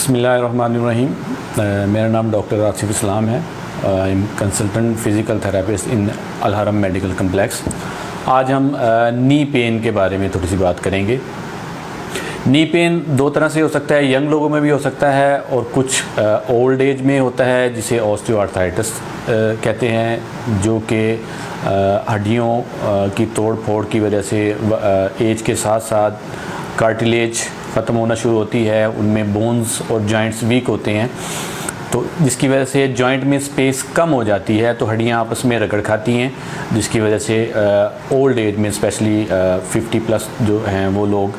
बिस्मिल्लाहिर्रहमानिर्रहीम। मेरा नाम डॉक्टर आसिफ इस्लाम है। I am consultant physical therapist in Al Haram medical complex. आज हम नी पेन के बारे में थोड़ी सी बात करेंगे। नी पेन दो तरह से हो सकता है, यंग लोगों में भी हो सकता है और कुछ ओल्ड एज में होता है, जिसे ऑस्टियोआर्थराइटिस कहते हैं, जो कि हड्डियों की तोड़ फोड़ की वजह से एज के साथ साथ कार्टिलेज ख़त्म होना शुरू होती है, उनमें बोन्स और जॉइंट्स वीक होते हैं, तो जिसकी वजह से जॉइंट में स्पेस कम हो जाती है, तो हड्डियाँ आपस में रगड़ खाती हैं, जिसकी वजह से ओल्ड एज में स्पेशली 50+ जो हैं वो लोग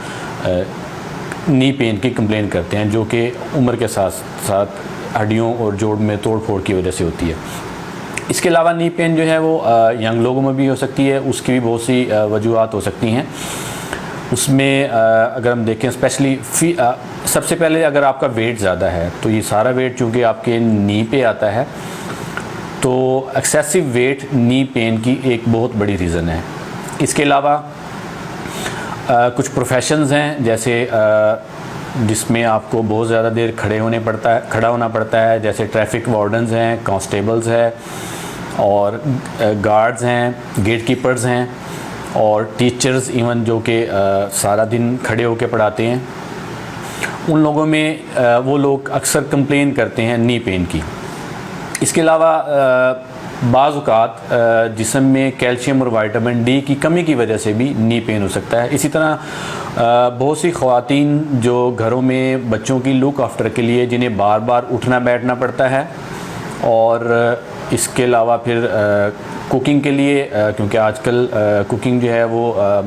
नी पेन की कंप्लेन करते हैं, जो कि उम्र के साथ साथ हड्डियों और जोड़ में तोड़ फोड़ की वजह से होती है। इसके अलावा नी पेन जो है वो यंग लोगों में भी हो सकती है, उसकी भी बहुत सी वजूहात हो सकती हैं। उसमें अगर हम देखें स्पेशली सबसे पहले अगर आपका वेट ज़्यादा है, तो ये सारा वेट चूँकि आपके नी पे आता है, तो एक्सेसिव वेट नी पेन की एक बहुत बड़ी रीज़न है। इसके अलावा कुछ प्रोफेशंस हैं, जैसे जिसमें आपको बहुत ज़्यादा देर खड़ा होना पड़ता है, जैसे ट्रैफिक वार्डन्स हैं, कांस्टेबल्स हैं और गार्ड्स हैं, गेट कीपर्स हैं और टीचर्स इवन जो कि सारा दिन खड़े होकर पढ़ाते हैं। उन लोगों में वो लोग अक्सर कंप्लेन करते हैं नी पेन की। इसके अलावा बाज़ औक़ात जिस्म में कैल्शियम और विटामिन डी की कमी की वजह से भी नी पेन हो सकता है। इसी तरह बहुत सी ख़वातीन जो घरों में बच्चों की लुक आफ्टर के लिए, जिन्हें बार बार उठना बैठना पड़ता है, और इसके अलावा फिर कुकिंग के लिए, क्योंकि आजकल कुकिंग जो है वो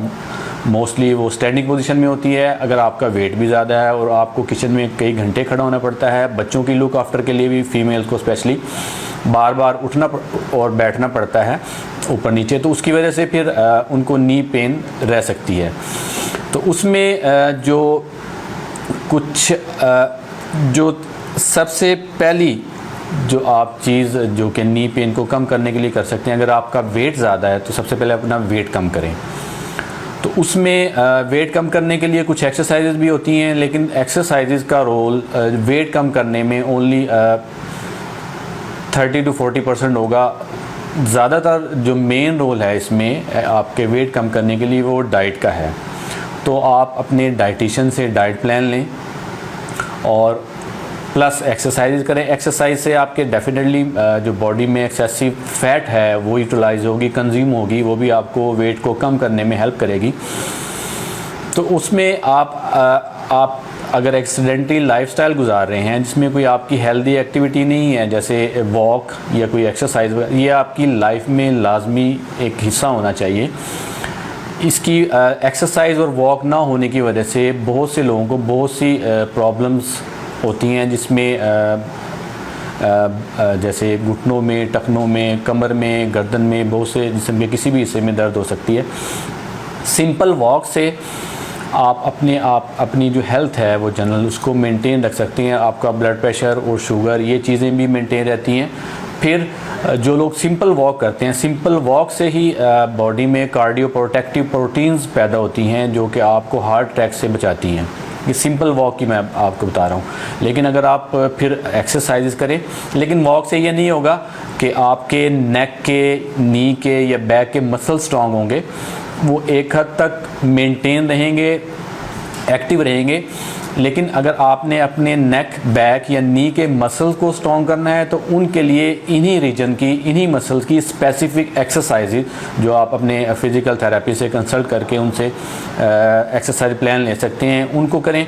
मोस्टली वो स्टैंडिंग पोजीशन में होती है। अगर आपका वेट भी ज़्यादा है और आपको किचन में कई घंटे खड़ा होना पड़ता है, बच्चों की लुक आफ्टर के लिए भी फीमेल्स को स्पेशली बार बार उठना और बैठना पड़ता है ऊपर नीचे, तो उसकी वजह से फिर उनको नी पेन रह सकती है। तो उसमें जो कुछ जो सबसे पहली जो आप चीज़ जो कि नी पेन को कम करने के लिए कर सकते हैं, अगर आपका वेट ज़्यादा है तो सबसे पहले अपना वेट कम करें। तो उसमें वेट कम करने के लिए कुछ एक्सरसाइजेज भी होती हैं, लेकिन एक्सरसाइजेज का रोल वेट कम करने में ओनली 30 to 40% होगा। ज़्यादातर जो मेन रोल है इसमें आपके वेट कम करने के लिए वो डाइट का है। तो आप अपने डाइटिशियन से डाइट प्लान लें और प्लस एक्सरसाइज करें। एक्सरसाइज से आपके डेफिनेटली जो बॉडी में एक्सेसिव फ़ैट है वो यूटिलाइज होगी, कंज्यूम होगी, वो भी आपको वेट को कम करने में हेल्प करेगी। तो उसमें आप अगर एक्सीडेंटली लाइफस्टाइल गुजार रहे हैं जिसमें कोई आपकी हेल्दी एक्टिविटी नहीं है, जैसे वॉक या कोई एक्सरसाइज, ये आपकी लाइफ में लाजमी एक हिस्सा होना चाहिए। इसकी एक्सरसाइज और वॉक ना होने की वजह से बहुत से लोगों को बहुत सी प्रॉब्लम्स होती हैं, जिसमें जैसे घुटनों में, टखनों में, कमर में, गर्दन में, बहुत से जिस्म के किसी भी हिस्से में दर्द हो सकती है। सिंपल वॉक से आप अपनी जो हेल्थ है वो जनरल उसको मेंटेन रख सकते हैं। आपका ब्लड प्रेशर और शुगर ये चीज़ें भी मेंटेन रहती हैं। फिर जो लोग सिंपल वॉक करते हैं, सिंपल वॉक से ही बॉडी में कार्डियो प्रोटेक्टिव प्रोटीन्स पैदा होती हैं, जो कि आपको हार्ट अटैक से बचाती हैं। ये सिंपल वॉक की मैं आपको बता रहा हूँ। लेकिन अगर आप फिर एक्सरसाइज करें, लेकिन वॉक से ये नहीं होगा कि आपके नेक के, नी के या बैक के मसल स्ट्रॉन्ग होंगे, वो एक हद तक मेंटेन रहेंगे, एक्टिव रहेंगे। लेकिन अगर आपने अपने नेक, बैक या नी के मसल्स को स्ट्रॉन्ग करना है, तो उनके लिए इन्हीं रीजन की, इन्हीं मसल्स की स्पेसिफिक एक्सरसाइज जो आप अपने फिज़िकल थेरेपी से कंसल्ट करके उनसे एक्सरसाइज प्लान ले सकते हैं, उनको करें।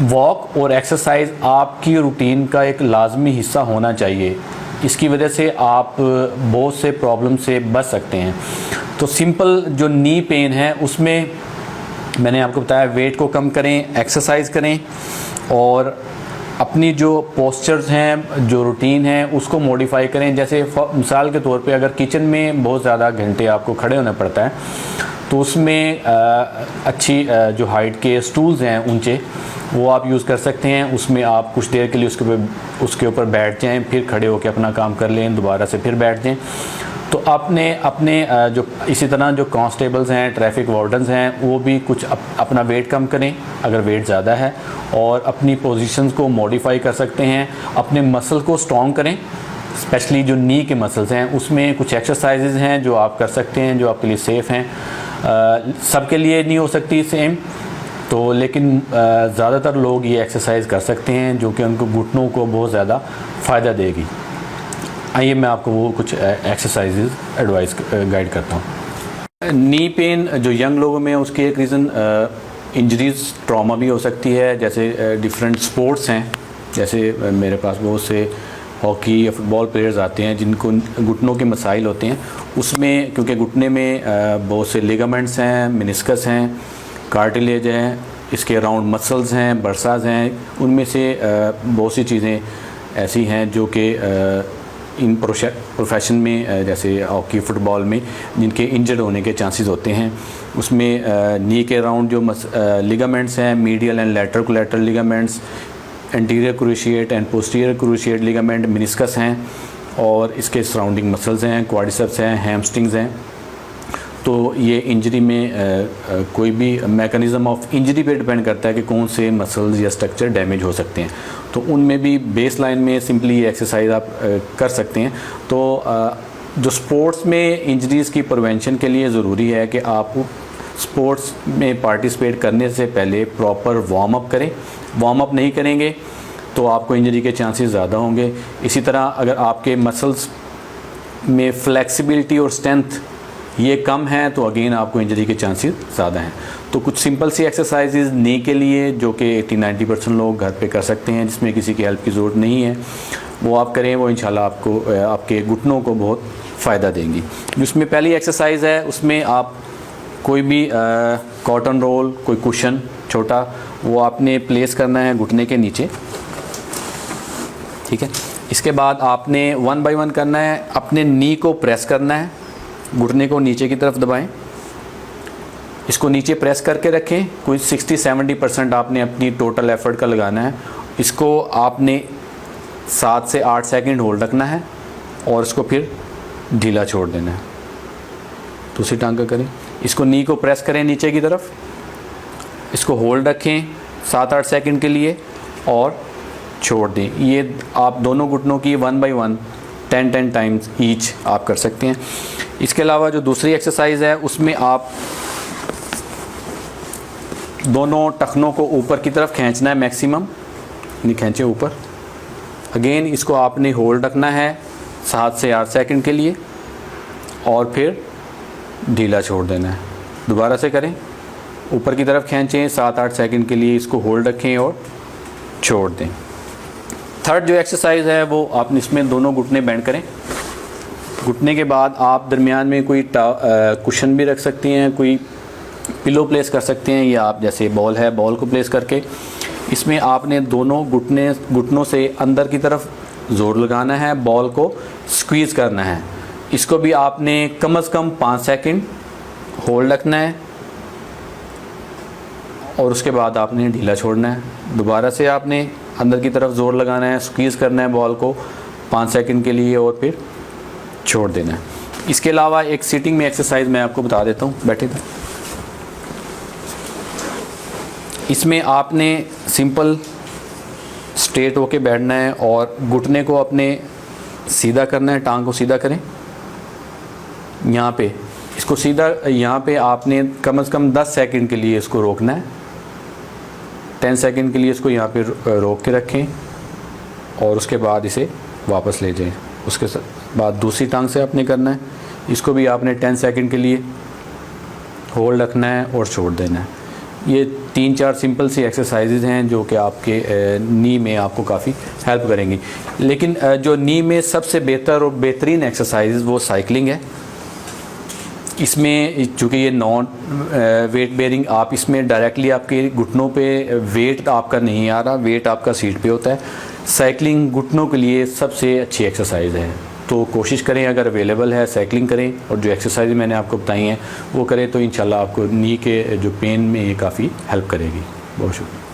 वॉक और एक्सरसाइज आपकी रूटीन का एक लाजमी हिस्सा होना चाहिए। इसकी वजह से आप बहुत से प्रॉब्लम से बच सकते हैं। तो सिंपल जो नी पेन है उसमें मैंने आपको बताया वेट को कम करें, एक्सरसाइज करें और अपनी जो पोस्चर्स हैं, जो रूटीन है, उसको मॉडिफाई करें। जैसे मिसाल के तौर पे अगर किचन में बहुत ज़्यादा घंटे आपको खड़े होना पड़ता है, तो उसमें अच्छी जो हाइट के स्टूल्स हैं ऊंचे, वो आप यूज़ कर सकते हैं। उसमें आप कुछ देर के लिए उसके ऊपर बैठ जाएं, फिर खड़े होकर अपना काम कर लें, दोबारा से फिर बैठ जाएं। तो आपने अपने जो इसी तरह जो कांस्टेबल्स हैं, ट्रैफिक वार्डन्स हैं, वो भी कुछ अपना वेट कम करें अगर वेट ज़्यादा है, और अपनी पोजीशंस को मॉडिफाई कर सकते हैं, अपने मसल को स्ट्रॉन्ग करें, स्पेशली जो नी के मसल्स हैं उसमें कुछ एक्सरसाइजेज हैं जो आप कर सकते हैं जो आपके लिए सेफ़ हैं। सबके लिए नहीं हो सकती सेम, तो लेकिन ज़्यादातर लोग ये एक्सरसाइज कर सकते हैं जो कि उनको घुटनों को बहुत ज़्यादा फ़ायदा देगी। आइए मैं आपको वो कुछ एक्सरसाइजेज एडवाइस गाइड करता हूँ। नी पेन जो यंग लोगों में उसकी एक रीज़न इंजरीज ट्रॉमा भी हो सकती है, जैसे डिफरेंट स्पोर्ट्स हैं, जैसे मेरे पास बहुत से हॉकी या फुटबॉल प्लेयर्स आते हैं जिनको घुटनों के मसाइल होते हैं, उसमें क्योंकि घुटने में बहुत से लिगामेंट्स हैं, मेनिस्कस हैं, कार्टिलेज हैं, इसके अराउंड मसल्स हैं, बर्साज हैं, उनमें से बहुत सी चीज़ें ऐसी हैं जो कि इन प्रोफेशन में जैसे हॉकी फुटबॉल में जिनके इंजर्ड होने के चांसेस होते हैं, उसमें नी के अराउंड जो लिगामेंट्स हैं, medial and lateral collateral ligaments, anterior cruciate and posterior cruciate ligament, meniscus हैं, और इसके सराउंडिंग मसल्स हैं, क्वाड्रिसेप्स हैं, हैमस्ट्रिंग्स हैं। तो ये इंजरी में कोई भी मैकेनिज़्म ऑफ इंजरी पे डिपेंड करता है कि कौन से मसल्स या स्ट्रक्चर डैमेज हो सकते हैं, तो उनमें भी बेस लाइन में सिंपली ये एक्सरसाइज आप कर सकते हैं। तो जो स्पोर्ट्स में इंजरीज़ की प्रिवेंशन के लिए ज़रूरी है कि आप स्पोर्ट्स में पार्टिसिपेट करने से पहले प्रॉपर वार्म अप करें। वार्म अप नहीं करेंगे तो आपको इंजरी के चांसेस ज़्यादा होंगे। इसी तरह अगर आपके मसल्स में फ्लेक्सिबिलिटी और स्ट्रेंथ ये कम है तो अगेन आपको इंजरी के चांसेस ज़्यादा हैं। तो कुछ सिंपल सी एक्सरसाइजेज नी के लिए जो कि 80-90% लोग घर पे कर सकते हैं, जिसमें किसी की हेल्प की ज़रूरत नहीं है, वो आप करें, वो इंशाल्लाह आपको आपके घुटनों को बहुत फ़ायदा देंगी। जिसमें पहली एक्सरसाइज है उसमें आप कोई भी कॉटन रोल, कोई कुशन छोटा, वो आपने प्लेस करना है घुटने के नीचे, ठीक है। इसके बाद आपने 1 बाय 1 करना है, अपने नी को प्रेस करना है, घुटने को नीचे की तरफ दबाएं, इसको नीचे प्रेस करके रखें। कोई 60-70% आपने अपनी टोटल एफर्ट का लगाना है। इसको आपने 7 से 8 सेकंड होल्ड रखना है और इसको फिर ढीला छोड़ देना है। दूसरी टांग का करें, इसको नी को प्रेस करें नीचे की तरफ, इसको होल्ड रखें 7-8 सेकंड के लिए और छोड़ दें। ये आप दोनों घुटनों की 1 बाय 1 10 टाइम्स ईच आप कर सकते हैं। इसके अलावा जो दूसरी एक्सरसाइज है उसमें आप दोनों टखनों को ऊपर की तरफ खींचना है, मैक्सिमम नहीं खींचे ऊपर। अगेन इसको आपने होल्ड रखना है 7 से 8 सेकंड के लिए और फिर ढीला छोड़ देना है। दोबारा से करें, ऊपर की तरफ खींचें 7-8 सेकंड के लिए, इसको होल्ड रखें और छोड़ दें। थर्ड जो एक्सरसाइज है वो आप इसमें दोनों घुटने बेंड करें। घुटने के बाद आप दरमियान में कोई कुशन भी रख सकते हैं, कोई पिलो प्लेस कर सकते हैं, या आप जैसे बॉल है, बॉल को प्लेस करके इसमें आपने दोनों घुटनों से अंदर की तरफ ज़ोर लगाना है, बॉल को स्क्वीज़ करना है। इसको भी आपने कम से कम 5 सेकंड होल्ड रखना है और उसके बाद आपने ढीला छोड़ना है। दोबारा से आपने अंदर की तरफ ज़ोर लगाना है, स्क्वीज़ करना है बॉल को 5 सेकंड के लिए और फिर छोड़ देना है। इसके अलावा एक सीटिंग में एक्सरसाइज मैं आपको बता देता हूँ, बैठे थे। इसमें आपने सिंपल स्ट्रेट होके बैठना है और घुटने को अपने सीधा करना है, टांग को सीधा करें यहाँ पे, इसको सीधा यहाँ पे आपने कम से कम 10 सेकंड के लिए इसको रोकना है। 10 सेकंड के लिए इसको यहाँ पे रोक के रखें और उसके बाद इसे वापस ले जाएं। उसके बाद दूसरी टांग से आपने करना है, इसको भी आपने 10 सेकंड के लिए होल्ड रखना है और छोड़ देना है। ये 3-4 सिंपल सी एक्सरसाइजेज हैं जो कि आपके नी में आपको काफ़ी हेल्प करेंगी। लेकिन जो नी में सबसे बेहतर और बेहतरीन एक्सरसाइज वो साइकिलिंग है। इसमें चूँकि ये नॉन वेट बेयरिंग, आप इसमें डायरेक्टली आपके घुटनों पे वेट आपका नहीं आ रहा, वेट आपका सीट पे होता है। साइकिलिंग घुटनों के लिए सबसे अच्छी एक्सरसाइज है, तो कोशिश करें अगर अवेलेबल है साइकिलिंग करें और जो एक्सरसाइज मैंने आपको बताई हैं वो करें, तो इंशाल्लाह आपको नी के जो पेन में ये काफ़ी हेल्प करेगी। बहुत शुक्रिया।